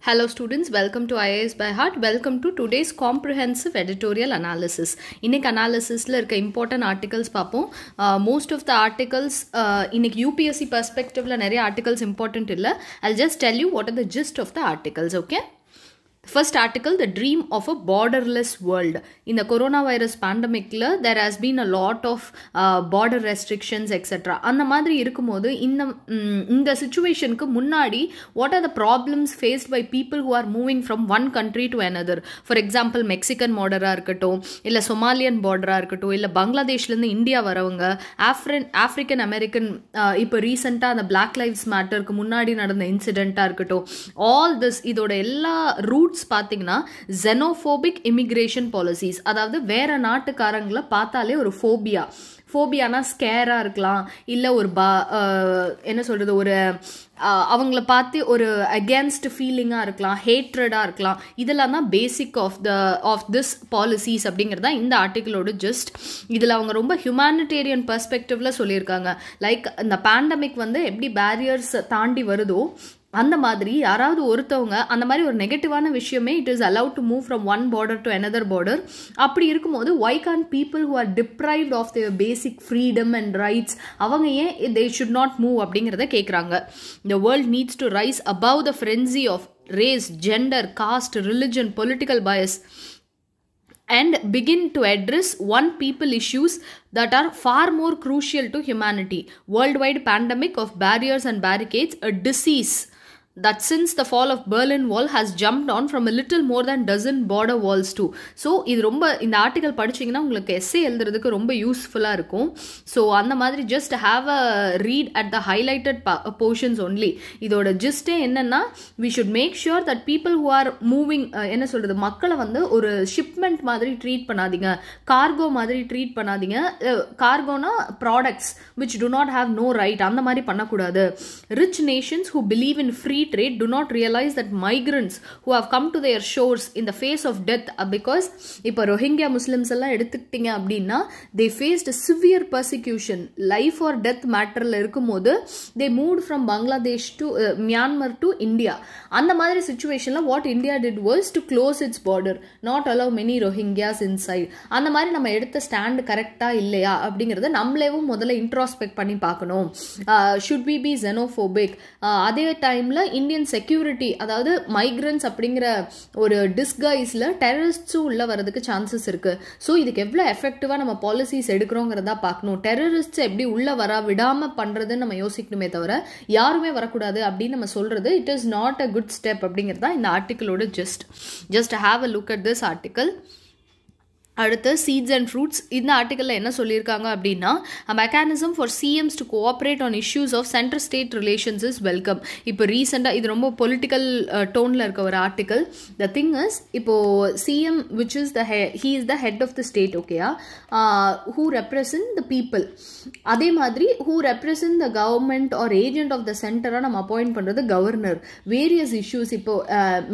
Hello students, welcome to IAS by Heart. Welcome to today's comprehensive editorial analysis. இன்னைக்கு analysisல இருக்க important articles பார்ப்போம். Most of the articles இன்னைக்கு UPSC perspectiveல நிறைய articles important இல்ல. I'll just tell you what are the gist of the articles, okay? First article, the dream of a borderless world. In the coronavirus pandemic, there has been a lot of border restrictions, etc. அந்த மாதிரி இருக்கும்போது இந்த சிச்சுவேஷனுக்கு முன்னாடி what are the problems faced by people who are moving from one country to another? For example, Mexican border-ஆ இருக்கட்டும், இல்லை Somalian border-ஆ இருக்கட்டும், இல்லை பங்களாதேஷ்லேருந்து India வரவங்க, African American, இப்போ ரீசெண்டாக அந்த Black Lives Matter-க்கு முன்னாடி நடந்த இன்சிடெண்ட்டாக இருக்கட்டும், all this இதோட எல்லா ரூட்ஸ் பார்த்தீங்கன்னா xenophobic immigration policies, அதாவது வேற நாட்டுக்காரங்களை பார்த்தாலே ஒரு ஃபோபியானா ஸ்கேரா இருக்கலாம், இல்லை ஒரு என்ன சொல்றது, ஒரு அவங்கள பார்த்து ஒரு அகேன்ஸ்ட் ஃபீலிங்காக இருக்கலாம், ஹேட்ரடாக இருக்கலாம். இதெல்லாம் தான் பேசிக் ஆஃப் திஸ் பாலிசிஸ் அப்படிங்கிறதா இந்த ஆர்டிக்கிளோட ஜஸ்ட். இதில் அவங்க ரொம்ப ஹியூமானிட்டேரியன் பெர்ஸ்பெக்டிவ்ல சொல்லியிருக்காங்க. லைக் இந்த பேண்டமிக் வந்து எப்படி பேரியர்ஸ் தாண்டி வருதோ அந்த மாதிரி யாராவது ஒருத்தவங்க அந்த மாதிரி ஒரு நெகட்டிவான விஷயமே it is allowed to move from one border to another border. அப்படி இருக்கும்போது why can't people who are deprived of their basic freedom and rights அவங்க ஏன் they should not move அப்படிங்கிறத கேட்குறாங்க. The world needs to rise above the frenzy of race, gender, caste, religion, political bias and begin to address one people issues that are far more crucial to humanity. Worldwide pandemic of barriers and barricades, a disease that since the fall of Berlin Wall has jumped on from a little more than dozen border walls too. So இது ரொம்ப இந்த article படிச்சிங்கன்னா உங்களுக்கு essay எழுதுறதுக்கு ரொம்ப யூஸ்ஃபுல்லாக இருக்கும். So அந்த மாதிரி just have a read at the highlighted portions only. இதோட ஜிஸ்டே என்னன்னா, we should make sure that people who are moving, என்ன சொல்றது, மக்களை வந்து ஒரு ஷிப்மெண்ட் மாதிரி ட்ரீட் பண்ணாதீங்க, கார்கோ மாதிரி ட்ரீட் பண்ணாதீங்க. கார்கோனா products which do not have no right, அந்த மாதிரி பண்ணக்கூடாது. Rich nations who believe in free trade do not realize that migrants who have come to their shores in the face of death, because இப்போ Rohingya Muslims எல்லாம் எடுத்துக்கிட்டீங்க அப்படின்னா they faced severe persecution, life or death மேட்டரில் இருக்கும்போது they moved from Bangladesh to Myanmar to India. அந்த மாதிரி சிச்சுவேஷனில் what India did was to close its border, not allow many Rohingyas inside. அந்த மாதிரி நம்ம எடுத்த ஸ்டாண்ட் கரெக்டாக இல்லையா அப்படிங்கிறத நம்மளேவும் முதல்ல இன்ட்ராஸ்பெக்ட் பண்ணி பார்க்கணும். should we be xenophobic? அதே டைமில் இந்தியன் செக்யூரிட்டி, அதாவது மைக்ரன்ஸ் அப்படிங்கிற ஒரு டிஸ்கைஸில் டெரரிஸ்ட்ஸும் உள்ள வரதுக்கு சான்சஸ் இருக்கு. ஸோ இதுக்கு எவ்வளோ எஃபெக்டிவாக நம்ம பாலிசிஸ் எடுக்கிறோங்கிறதா பார்க்கணும். டெரரிஸ்ட்ஸ் எப்படி உள்ள வர விடாமல் பண்ணுறதுன்னு நம்ம யோசிக்கணுமே தவிர யாருமே வரக்கூடாது அப்படின்னு நம்ம சொல்றது it is not a good step அப்படிங்கிறதா இந்த ஆர்டிக்கிளோட just have a look at this article. அடுத்து சீட்ஸ் அண்ட் ஃப்ரூட்ஸ். இந்த ஆர்டிக்கலில் என்ன சொல்லியிருக்காங்க அப்படின்னா, a mechanism for CMs to cooperate on issues of center state relations is welcome. இப்போ ரீசெண்டாக இது ரொம்ப பொலிட்டிக்கல் டோனில் இருக்க ஒரு ஆர்டிக்கல். த திங் இஸ், இப்போ CM which is he is the head of the state, ஓகேயா, who represent the people. அதே மாதிரி who represent the government or agent of the center நம்ம அப்பாயிண்ட் பண்ணுறது கவர்னர். வேரியஸ் இஷ்யூஸ், இப்போ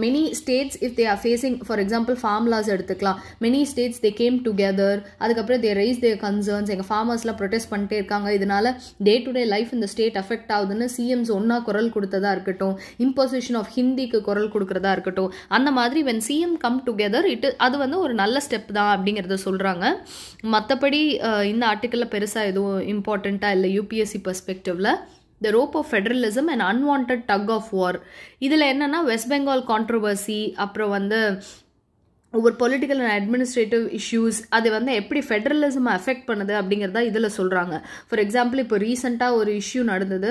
many states if they are facing, for example farm laws எடுத்துக்கலாம், many states they came together, அதுக்கப்புறம் they raised their concerns, எங்கள் ஃபார்மர்ஸ்லாம் protest பண்ணிட்டே இருக்காங்க, இதனால day to day life இந்த ஸ்டேட் அஃபெக்ட் ஆகுதுன்னு சிஎம்ஸ் ஒன்னா குரல் கொடுத்ததா இருக்கட்டும், இம்போசிஷன் ஆஃப் ஹிந்திக்கு குரல் கொடுக்கறதா இருக்கட்டும், அந்த மாதிரி when CM come together அது வந்து ஒரு நல்ல ஸ்டெப் தான் அப்படிங்கிறத சொல்கிறாங்க. மற்றபடி இந்த ஆர்டிக்கலில் பெருசாக எதுவும் இம்பார்ட்டண்ட்டாக இல்லை UPSC பெர்ஸ்பெக்டிவ்ல. The rope of federalism and unwanted tug of war. இதில் என்னன்னா வெஸ்ட் பெங்கால் கான்ட்ரவர்சி, அப்புறம் வந்து ஒவ்வொரு பொலிட்டிக்கல் அண்ட் அட்மினிஸ்ட்ரேட்டிவ் இஷ்யூஸ் அது வந்து எப்படி ஃபெடரலிசம் அஃபெக்ட் பண்ணுது அப்படிங்கிறதா இதில் சொல்கிறாங்க. ஃபார் எக்ஸாம்பிள் இப்போ ரீசெண்டாக ஒரு இஷ்யூ நடந்தது.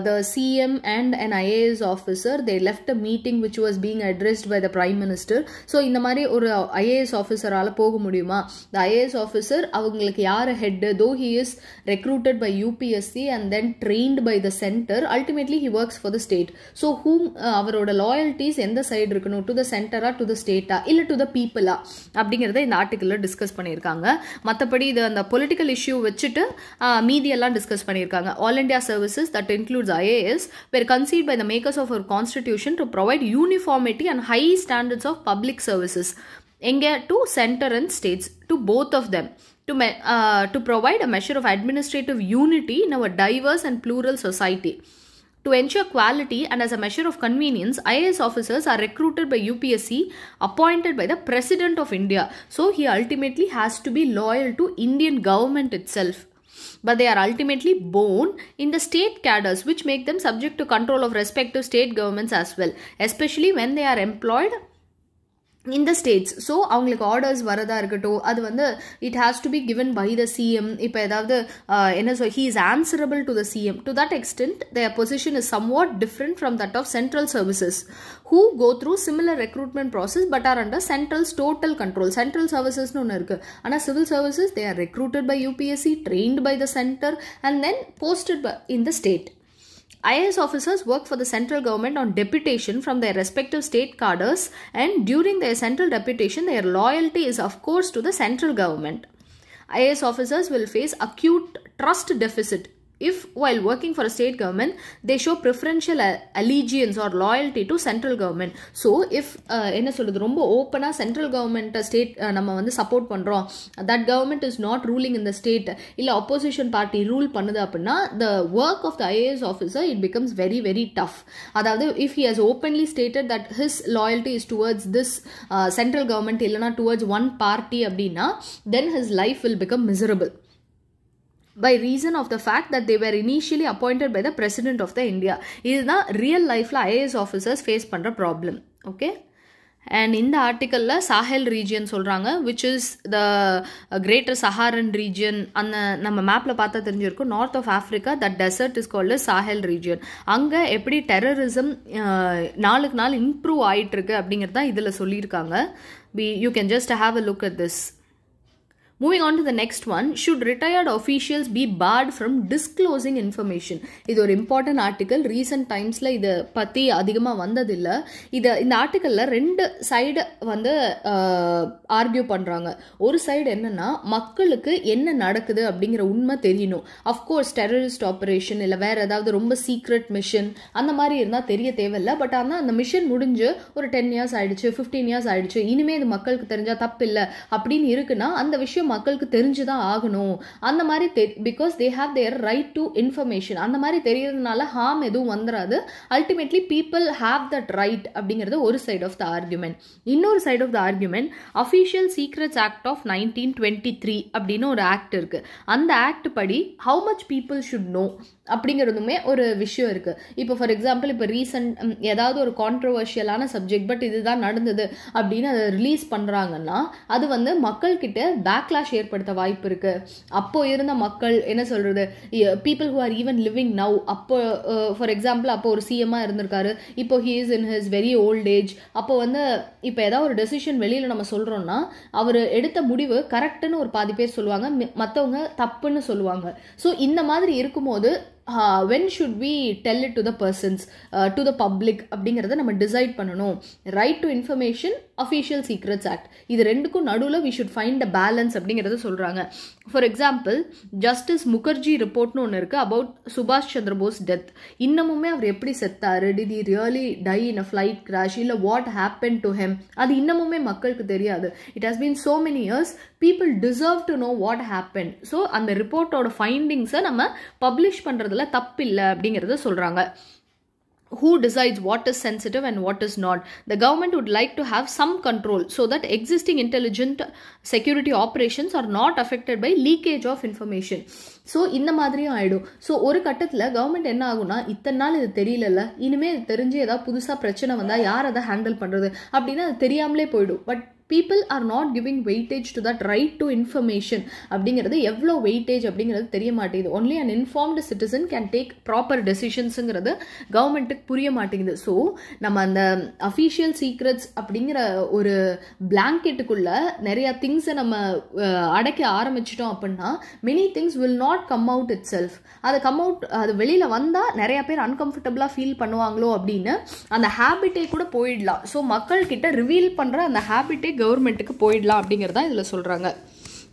த CM and an IAS officer they left a meeting which was being addressed by the prime minister. So இந்த மாதிரி ஒரு IAS ஆஃபீஸரால் போக முடியுமா? த IAS ஆஃபீஸர் அவங்களுக்கு யார் ஹெட்டு, தோ he is recruited by UPSC and then trained by the center, ultimately he works for the state. So whom அவரோட loyalties எந்த சைடு இருக்கணும், டு த சென்டரா டு த ஸ்டேட்டா இல்லை டு த பீப்புளா அப்படிங்கிறத இந்த ஆர்டிக்கலில் டிஸ்கஸ் பண்ணியிருக்காங்க. மற்றபடி இது அந்த பொலிட்டிக்கல் இஷ்யூ வச்சுட்டு மீதியெல்லாம் டிஸ்கஸ் பண்ணியிருக்காங்க. All India services that includes IAS were conceived by the makers of our constitution to provide uniformity and high standards of public services எங்கே to center and states, to both of them, to provide a measure of administrative unity in our diverse and plural society. To ensure quality and as a measure of convenience, IAS officers are recruited by UPSC, appointed by the President of India. So he ultimately has to be loyal to Indian government itself. But they are ultimately born in the state cadres, which make them subject to control of respective state governments as well, especially when they are employed in the states. So அவங்களுக்கு orders வரதா இருக்கட்டும், அது வந்து it has to be given by the CM. இப்போ ஏதாவது என்ன சொல், he is answerable to the CM. To that extent, their position is somewhat different from that of central services, who go through similar recruitment process but are under central's total control. Central services னு ஒன்று இருக்கு. ஆனால் civil services, they are recruited by UPSC, trained by the center and then posted in the state. IAS officers work for the central government on deputation from their respective state cadres, and during their central deputation, their loyalty is of course to the central government. IAS officers will face acute trust deficit if while working for a state government they show preferential allegiance or loyalty to central government. So if என்ன சொல்றது, ரொம்ப ஓப்பனா central government state நம்ம வந்து support பண்றோம், that government is not ruling in the state, இல்ல opposition party rule பண்ணுது அப்படின்னா the work of the IAS officer it becomes very very tough. அதாவது if he has openly stated that his loyalty is towards this central government இல்லனா towards one party அப்படின்னா then his life will become miserable by reason of the fact that they were initially appointed by the President of the India. இதுதான் real lifeல IAS officers face பண்ற problem. Okay, and in the article Sahel region சொல்றாங்க, which is the greater Saharan region. அந்த நம்ம மேப்ல பார்த்தா தெரிஞ்சிருக்கும், north of Africa, that desert is called as Sahel region. அங்க எப்படி டெரரிசம் நாளுக்கு நாள் இம்ப்ரூவ் ஆயிட்டு இருக்கு அப்படிங்கறத இதுல சொல்லியிருக்காங்க. You can just have a look at this. Moving on to the next one, should retired officials be barred from disclosing information? இது ஒரு இம்பார்ட்டன்ட் ஆர்டிக்கல். ரீசன்ட் டைம்ஸில் இதை பற்றி அதிகமாக வந்ததில்லை. இந்த ஆர்டிக்கலில் ரெண்டு சைடு வந்து ஆர்கியூ பண்ணுறாங்க. ஒரு சைடு என்னென்னா, மக்களுக்கு என்ன நடக்குது அப்படிங்கிற உண்மை தெரியணும். அஃப்கோர்ஸ் டெரரிஸ்ட் ஆப்ரேஷன் இல்லை வேறு ஏதாவது ரொம்ப சீக்ரெட் மிஷன் அந்த மாதிரி இருந்தால் தெரிய தேவையில்லை. பட் ஆனால் அந்த மிஷன் முடிஞ்சு ஒரு 10 years ஆயிடுச்சு, 15 years ஆயிடுச்சு, இனிமேல் இது மக்களுக்கு தெரிஞ்சால் தப்பு இல்லை அப்படின்னு இருக்குன்னா அந்த விஷயம் மக்களுக்கு தெரிஞ்சுதான் ஆகணும். அந்த மாதிரி because they have their right to information. அந்த மாதிரி தெரியறதுனால ஹார்ம் எதுவும் வந்துடாது. Ultimately people have that right அப்படிங்கிறது ஒரு சைட் ஆஃப் த ஆர்குமெண்ட். இன்னொரு side of the argument, official secrets act of 1923 அப்படின்னு ஒரு ஆக்ட் இருக்கு. அந்த ஆக்ட் படி how much people should know அப்படிங்கிறதுமே ஒரு விஷயம் இருக்கு. இப்போ ஃபார் எக்ஸாம்பிள், இப்போ ரீசன்ட் ஏதாவது ஒரு கான்ட்ரவர்ஷியலான சப்ஜெக்ட் பட் இதுதான் நடந்தது அப்படின்னு அதை ரிலீஸ் பண்றாங்கன்னா அது வந்து மக்கள் கிட்ட பேக்லாஷ் ஏற்படுத்த வாய்ப்பு இருக்கு. அப்போ இருந்த மக்கள் என்ன சொல்றது, people who R even living now, அப்போ ஃபார் எக்ஸாம்பிள் அப்போ ஒரு சிஎம்மா இருந்திருக்காரு, இப்போ he is in his very old age. அப்போ வந்து இப்போ ஏதாவது ஒரு டெசிஷன் வெளியில நம்ம சொல்றோம்னா அவர் எடுத்த முடிவு கரெக்டுன்னு ஒரு பாதி பேர் சொல்லுவாங்க, மற்றவங்க தப்புன்னு சொல்லுவாங்க. ஸோ இந்த மாதிரி இருக்கும்போது when should we tell it to the persons, to the public அப்படிங்கிறத நம்ம டிசைட் பண்ணணும். Right to information, official secrets act, இது ரெண்டுக்கும் நடுவில் we should find a balance அப்படிங்கிறத சொல்கிறாங்க. ஃபார் எக்ஸாம்பிள், ஜஸ்டிஸ் முகர்ஜி ரிப்போர்ட்னு ஒன்று இருக்குது அபவுட் சுபாஷ் சந்திர போஸ் டெத். இன்னமுமே அவர் எப்படி செத்தாரு, did he really die in a flight crash, இல்லை what happened to him, அது இன்னமுமே மக்களுக்கு தெரியாது. it has been so many years, people deserve to know what happened. So அந்த ரிப்போர்ட்டோட ஃபைண்டிங்ஸை நம்ம பப்ளிஷ் பண்ணுறதுல தப்பில்லை அப்படிங்கிறத சொல்கிறாங்க. Who decides what is sensitive and what is not? The government would like to have some control so that existing intelligent security operations are not affected by leakage of information. So இந்த மாதிரியும் ஆயிடும். So ஒரு கட்டத்தில் government என்ன ஆகும்னா, இத்தனை நாள் இது தெரியல, இனிமேல் இது தெரிஞ்சு ஏதாவது புதுசாக பிரச்சனை வந்தால் யார் அதை ஹேண்டில் பண்ணுறது அப்படின்னு அது தெரியாமலே போயிடும். But people are not giving weightage to that right to information அப்படிங்கிறது எவ்வளோ வெயிட்டேஜ் அப்படிங்கிறது தெரிய மாட்டேங்குது. only an informed citizen can take proper decisions-ங்கிறது கவர்மெண்ட்டுக்கு புரிய மாட்டேங்குது. ஸோ நம்ம அந்த அஃபிஷியல் சீக்ரெட்ஸ் அப்படிங்கிற ஒரு பிளாங்கெட்டுக்குள்ள நிறைய திங்ஸை நம்ம அடைக்க ஆரம்பிச்சிட்டோம் அப்படின்னா many things will not come out itself. அது வெளியில வந்தால் நிறைய பேர் அன்கம்ஃபர்டபுளாக ஃபீல் பண்ணுவாங்களோ அப்படின்னு அந்த ஹேபிட்டே கூட போயிடலாம். ஸோ மக்கள் கிட்ட ரிவீல் பண்ணுற அந்த ஹேபிட்டே கவர்மெண்ட்டுக்கு போயிடலாம் அப்படிங்கிறதா இதில் சொல்கிறாங்க.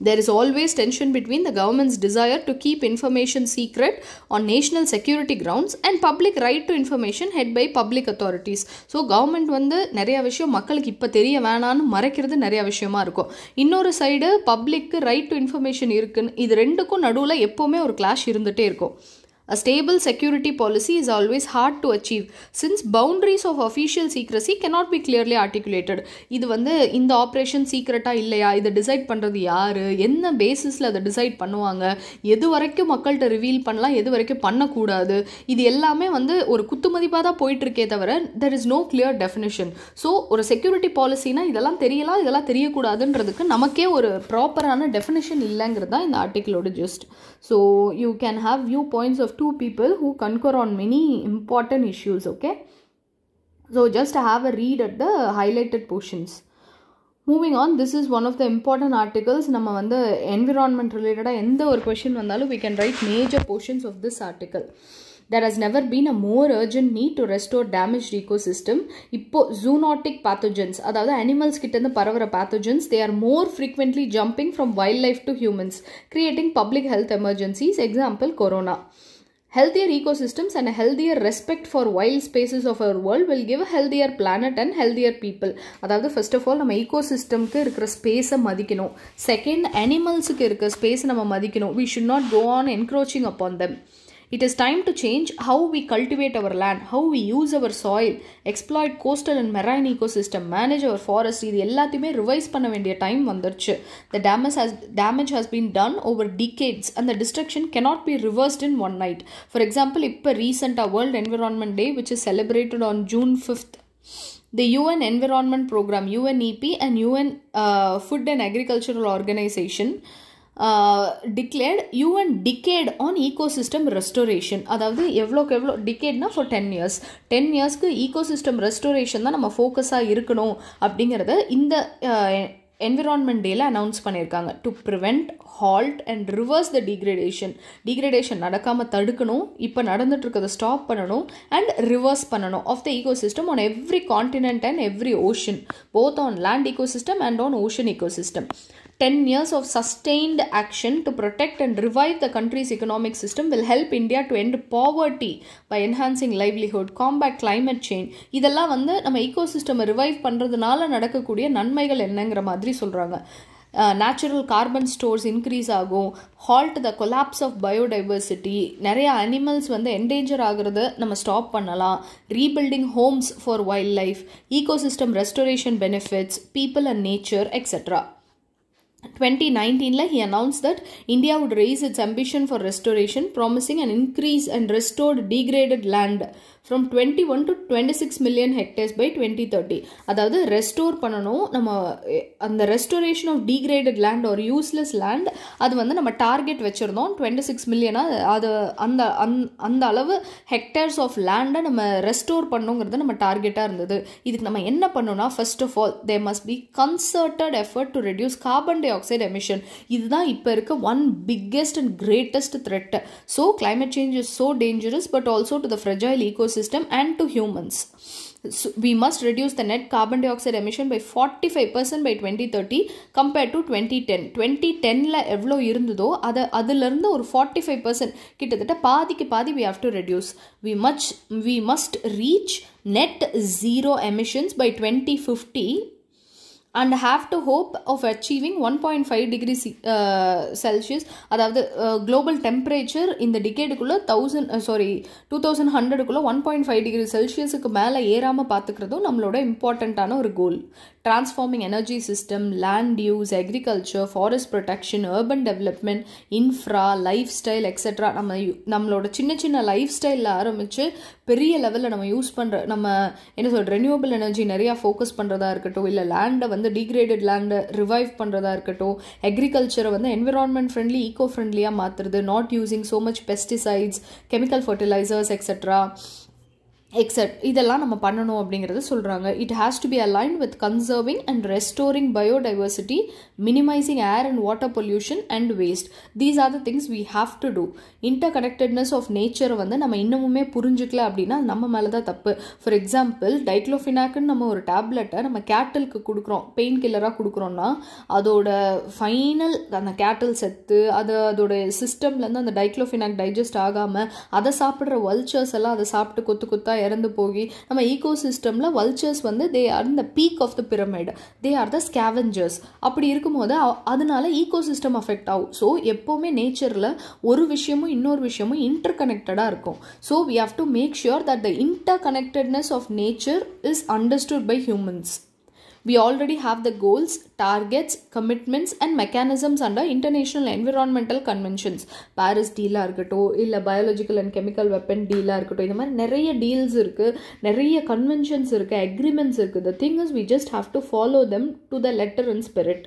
There is always tension between the government's desire to keep information secret on national security grounds and public right to information held by public authorities. So government வந்து நிறைய விஷயம் மக்களுக்கு இப்போ தெரிய வேணான்னு மறைக்கிறது நிறைய விஷயமா இருக்கும். இன்னொரு சைடு பப்ளிக்கு ரைட் டு இன்ஃபர்மேஷன் இருக்குன்னு, இது ரெண்டுக்கும் நடுவில் எப்போவுமே ஒரு கிளாஷ் இருந்துகிட்டே இருக்கும். A stable security policy is always hard to achieve since boundaries of official secrecy cannot be clearly articulated. இது வந்து இந்த ஆப்ரேஷன் சீக்ரெட்டாக இல்லையா, இதை டிசைட் பண்ணுறது யார், என்ன பேசிஸில் அதை டிசைட் பண்ணுவாங்க, எது வரைக்கும் மக்கள்கிட்ட ரிவீல் பண்ணலாம், எது வரைக்கும் பண்ணக்கூடாது, இது எல்லாமே வந்து ஒரு குத்துமதிப்பாக தான் போயிட்டுருக்கே தவிர there is no clear definition. So ஒரு செக்யூரிட்டி பாலிசினா இதெல்லாம் தெரியலாம், இதெல்லாம் தெரியக்கூடாதுன்றதுக்கு நமக்கே ஒரு ப்ராப்பரான டெஃபினிஷன் இல்லைங்கிறது தான் இந்த ஆர்டிக்கிளோட just. So you can have view points of two people who concur on many important issues. Okay, so just have a read at the highlighted portions. Moving on, this is one of the important articles. நம்ம வந்து environment related எந்த ஒரு question வந்தாலும் we can write major portions of this article. There has never been a more urgent need to restore damaged ecosystem. இப்போ zoonotic pathogens, அதாவது animals கிட்டேருந்து பரவுற pathogens, they are more frequently jumping from wildlife to humans, creating public health emergencies. Example, corona. Healthier ecosystems and a healthier respect for wild spaces of our world will give a healthier planet and healthier people. அதாவது first of all நம்ம ecosystemக்கு இருக்கிற ஸ்பேஸை மதிக்கணும். Second, அனிமல்ஸுக்கு இருக்கிற ஸ்பேஸை நம்ம மதிக்கணும். We should not go on encroaching upon them. It is time to change how we cultivate our land, how we use our soil, exploit coastal and marine ecosystem, manage our forest. இது எல்லாத்தையுமே revise பண்ண வேண்டிய time வந்துருச்சு. The damage has been done over decades and the destruction cannot be reversed in one night. For example, இப்போ recent World Environment Day which is celebrated on June 5th. The UN Environment Program, UNEP, and UN Food and Agricultural Organization declared UN decade on ecosystem restoration. அதாவது எவ்வளோக்கு எவ்வளோ டிகேட்னா for 10 years, 10 yearsக்கு ecosystem restoration தான் நம்ம ஃபோக்கஸாக இருக்கணும் அப்படிங்கிறத இந்த environment டேல announce பண்ணியிருக்காங்க. To prevent, halt and reverse the degradation நடக்காமல் தடுக்கணும், இப்போ நடந்துட்டு இருக்கிறத ஸ்டாப் பண்ணணும் அண்ட் ரிவர்ஸ் பண்ணணும் of the ecosystem on every continent and every ocean, both on land ecosystem and on ocean ecosystem. 10 years of sustained action to protect and revive the country's economic system will help India to end poverty by enhancing livelihood, combat climate change. இதெல்லாம் வந்து நம்ம ecosystem revive பண்ணுறதுனால நடக்கக்கூடிய நன்மைகள் என்னங்கிற மாதிரி சொல்கிறாங்க. Natural carbon stores increase ஆகும், halt the collapse of biodiversity, நிறைய அனிமல்ஸ் வந்து என்டேஞ்சர் ஆகுறத நம்ம ஸ்டாப் பண்ணலாம், rebuilding homes for wildlife, ecosystem restoration benefits, people and nature, etc. 2019 he announced that India would raise its ambition for restoration, promising an increase and restored degraded land from 21 to 26 million hectares by 2030. அதாவது restore பண்ணணும் நம்ம அந்த restoration of degraded land ஒரு useless land, அது வந்து நம்ம target வச்சுருந்தோம் 26 millionaire, அது அந்த அளவு ஹெக்டேர்ஸ் ஆஃப் லேண்டை நம்ம ரெஸ்டோர் பண்ணுங்கிறது நம்ம டார்கெட்டாக இருந்தது. இதுக்கு நம்ம என்ன பண்ணணும்னா, first of all there must be concerted effort to reduce carbon dioxide emission. இதுதான் இப்போ இருக்க one biggest and greatest threat. So climate change is so dangerous but also to the fragile ecosystem and to humans. So we must reduce the net carbon dioxide emission by 45% by 2030 compared to 2010. 2010ல எவ்வளோ இருந்ததோ அதிலிருந்து ஒரு 45% கிட்டத்தட்ட பாதிக்கு பாதி we have to reduce. We must reach net zero emissions by 2050 and have to hope of achieving 1.5 degrees Celsius. அதாவது global temperature இந்த டிகேடுக்குள்ள 2100க்குள்ள 1.5 degree செல்சியஸுக்கு மேலே ஏறாமல் பார்த்துக்கிறதும் நம்மளோட இம்பார்ட்டண்ட்டான ஒரு கோல். Transforming energy system, land use, agriculture, forest protection, urban development, infra, lifestyle, etc. நம்மளோட சின்ன life ஸ்டைலில் ஆரம்பித்து பெரிய லெவலில் நம்ம யூஸ் பண்ணுற நம்ம என்ன சொல்கிற ரெனியூவபிள் எனர்ஜி நிறையா ஃபோக்கஸ் பண்ணுறதா இருக்கட்டும், இல்லை லேண்டை வந்து டீக்ரேடட் லேண்டை ரிவைவ் பண்ணுறதா இருக்கட்டும், அக்ரிகல்ச்சரை வந்து என்விரான்மெண்ட் ஃப்ரெண்ட்லி, ஈகோ ஃப்ரெண்ட்லியாக மாற்றுறது, not using so much pesticides, chemical fertilisers etcetera இதெல்லாம் நம்ம பண்ணணும் அப்படிங்கிறது சொல்கிறாங்க. It has to be aligned with conserving and restoring biodiversity, minimising air and water pollution and waste. These are the things we have to do. Interconnectedness of நேச்சரை வந்து நம்ம இன்னமுமே புரிஞ்சுக்கல அப்படின்னா நம்ம மேலே தான் தப்பு. ஃபார் எக்ஸாம்பிள், டைக்ளோஃபினாக்குன்னு நம்ம ஒரு டேப்லெட்டை நம்ம கேட்டலுக்கு கொடுக்குறோம், பெயின் கில்லராக கொடுக்குறோன்னா அதோட ஃபைனல் அந்த கேட்டல் செத்து அதோட சிஸ்டம்லேருந்து அந்த டைக்ளோஃபினாக் டைஜஸ்ட் ஆகாமல் அதை சாப்பிட்ற வல்ச்சர்ஸ் எல்லாம் அதை சாப்பிட்டு கொத்து எல்லாம் இறந்து போய் நம்ம ஈகோ சிஸ்டமில் வல்ச்சர்ஸ் வந்து தே ஆர் இந்த peak of the pyramid, they are the scavengers. அப்படி இருக்கும்போது அதனால ஈகோ சிஸ்டம் அஃபெக்ட் ஆகும். ஸோ எப்போவுமே நேச்சரில் ஒரு விஷயமும் இன்னொரு விஷயமும் இன்டர் கனெக்டடாக இருக்கும். So we have to make sure that the interconnectedness of nature is understood by humans. We already have the goals, targets, commitments and mechanisms under international environmental conventions. Paris deal இருக்கட்டும், இல்லை biological and chemical weapon deal இருக்கட்டும், இந்த மாதிரி நிறைய deals இருக்குது, நிறைய conventions இருக்குது, agreements இருக்குது. The thing is we just have to follow them to the letter and spirit.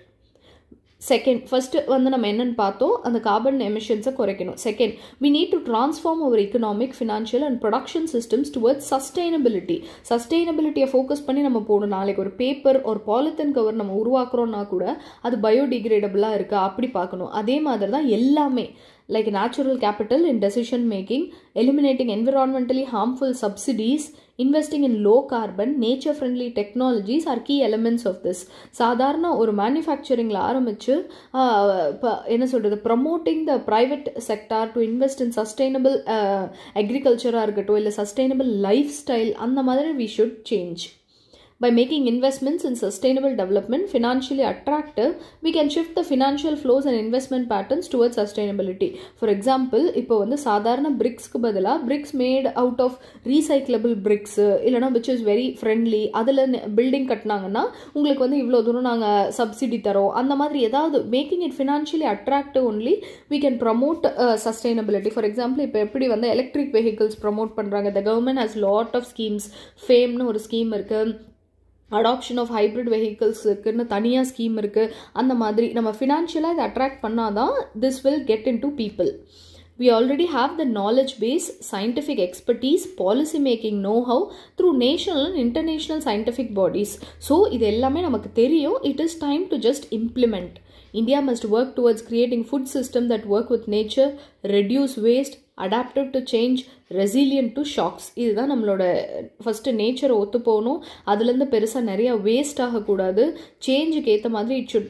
Second, first வந்து நம்ம என்னென்னு பார்த்தோம், அந்த கார்பன் எமிஷன்ஸை குறைக்கணும். Second, we need to transform our economic, financial and production systems towards sustainability. சஸ்டெயினபிலிட்டியை focus பண்ணி நம்ம போகணும். நாளைக்கு ஒரு பேப்பர் ஒரு பாலித்தீன் கவர் நம்ம உருவாக்குறோன்னா கூட அது பயோடிகிரேடபிளாக இருக்கா அப்படி பார்க்கணும். அதே மாதிரி தான் எல்லாமே like natural capital in decision making, eliminating environmentally harmful subsidies, investing in low carbon, nature friendly technologies are key elements of this. சாதாரண ஒரு மேனுஃபேக்சரிங்கில் ஆரம்பித்து என்ன சொல்கிறது, promoting the private sector to invest in sustainable அக்ரிகல்ச்சராக இருக்கட்டும், இல்லை சஸ்டைனபிள் லைஃப் ஸ்டைல், அந்த மாதிரி we should change. By making investments in sustainable development financially attractive, we can shift the financial flows and investment patterns towards sustainability. For example, இப்போ வந்து சாதாரண பிரிக்ஸ்க்கு பதிலாக bricks made out of recyclable bricks இல்லைனா which is very friendly, அதில் building கட்டினாங்கன்னா உங்களுக்கு வந்து இவ்வளோ தூரம் நாங்கள் சப்சிடி தரோம், அந்த மாதிரி ஏதாவது making it financially attractive only we can promote sustainability. For example, இப்போ எப்படி வந்து எலக்ட்ரிக் வெஹிக்கிள்ஸ் ப்ரமோட் பண்ணுறாங்க, the government has lot of schemes. ஃபேம்னு ஒரு ஸ்கீம் இருக்குது, அடாப்ஷன் ஆஃப் ஹைப்ரிட் வெஹிக்கிள்ஸுக்குன்னு தனியாக ஸ்கீம் இருக்குது. அந்த மாதிரி நம்ம ஃபினான்ஷியலாக இதை அட்ராக்ட் பண்ணால் தான் this will get in to people. We already have the knowledge base, scientific expertise, policy making know-how through national and international scientific bodies. So இது எல்லாமே நமக்கு தெரியும். It is time to just implement. India must work towards creating food system that work with nature, reduce waste, adaptive to change, resilient to shocks. இதுதான் நம்மளோட first நேச்சரை ஒத்து போகணும். அதுலேருந்து பெருசாக நிறையா வேஸ்ட் ஆகக்கூடாது. சேஞ்சுக்கு ஏற்ற மாதிரி it should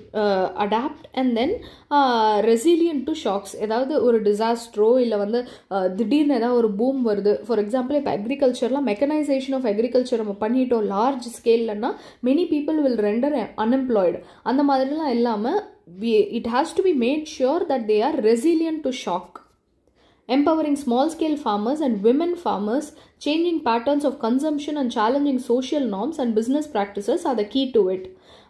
adapt and then resilient to shocks. ஏதாவது ஒரு டிசாஸ்ட்ரோ இல்லை வந்து திடீர்னு ஏதாவது ஒரு பூம் வருது. ஃபார் எக்ஸாம்பிள் இப்போ அக்ரிகல்ச்சர்லாம் மெக்கனைசேஷன் ஆஃப் அக்ரிகல்ச்சர் நம்ம பண்ணிட்டோம் லார்ஜ் ஸ்கேல்லன்னா many people will render unemployed. அந்த மாதிரிலாம் இல்லாமல் it has to be made sure that they are resilient to shock. Empowering small-scale farmers and women farmers, changing patterns of consumption and challenging social norms and business practices are the key to it.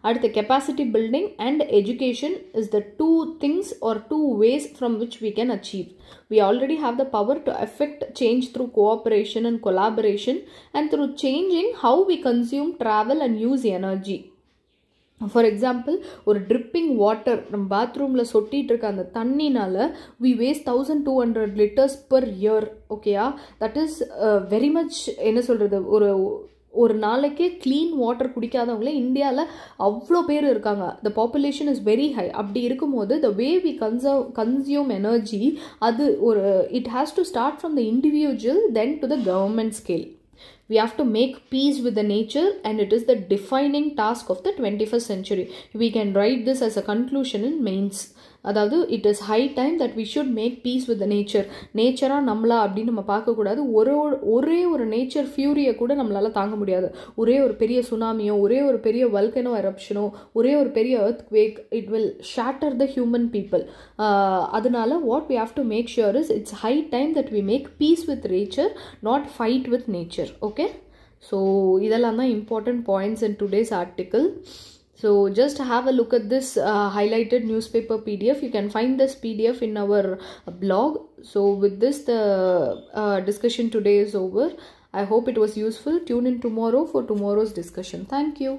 அடுத்த capacity building and education is the two things or two ways from which we can achieve. We already have the power to affect change through cooperation and collaboration and through changing how we consume, travel and use energy. For example ஒரு tripping water நம்ம பாத்ரூமில் சொட்டிகிட்டு இருக்க அந்த தண்ணினால் we waste 1200 liters per year. ஓகேயா, that is very much. என்ன சொல்கிறது, ஒரு நாளைக்கே க்ளீன் வாட்டர் குடிக்காதவங்களே இந்தியாவில் அவ்வளோ பேர் இருக்காங்க. The population is very high. அப்படி இருக்கும்போது த வே வி கன்சியூம் எனர்ஜி, அது ஒரு it has to start from the individual then to the government scale. We have to make peace with the nature and it is the defining task of the 21st century. We can write this as a conclusion in mains. அதாவது it is high time that we should make peace with the nature. நேச்சராக நம்மளா அப்படின்னு நம்ம பார்க்கக்கூடாது. ஒரே ஒரு nature ஃபியூரியை கூட நம்மளால் தாங்க முடியாது. ஒரே ஒரு பெரிய சுனாமியோ, ஒரே ஒரு பெரிய வல்கனோ எரப்ஷனோ, ஒரே ஒரு பெரிய earthquake, it will shatter the human people. அதனால what we have to make sure is it's high time that we make peace with nature, not fight with nature. Okay, so இதெல்லாம் தான் important points in today's article. So just have a look at this highlighted newspaper PDF. You can find this PDF in our blog. So with this, the discussion today is over. I hope it was useful. Tune in tomorrow for tomorrow's discussion. Thank you.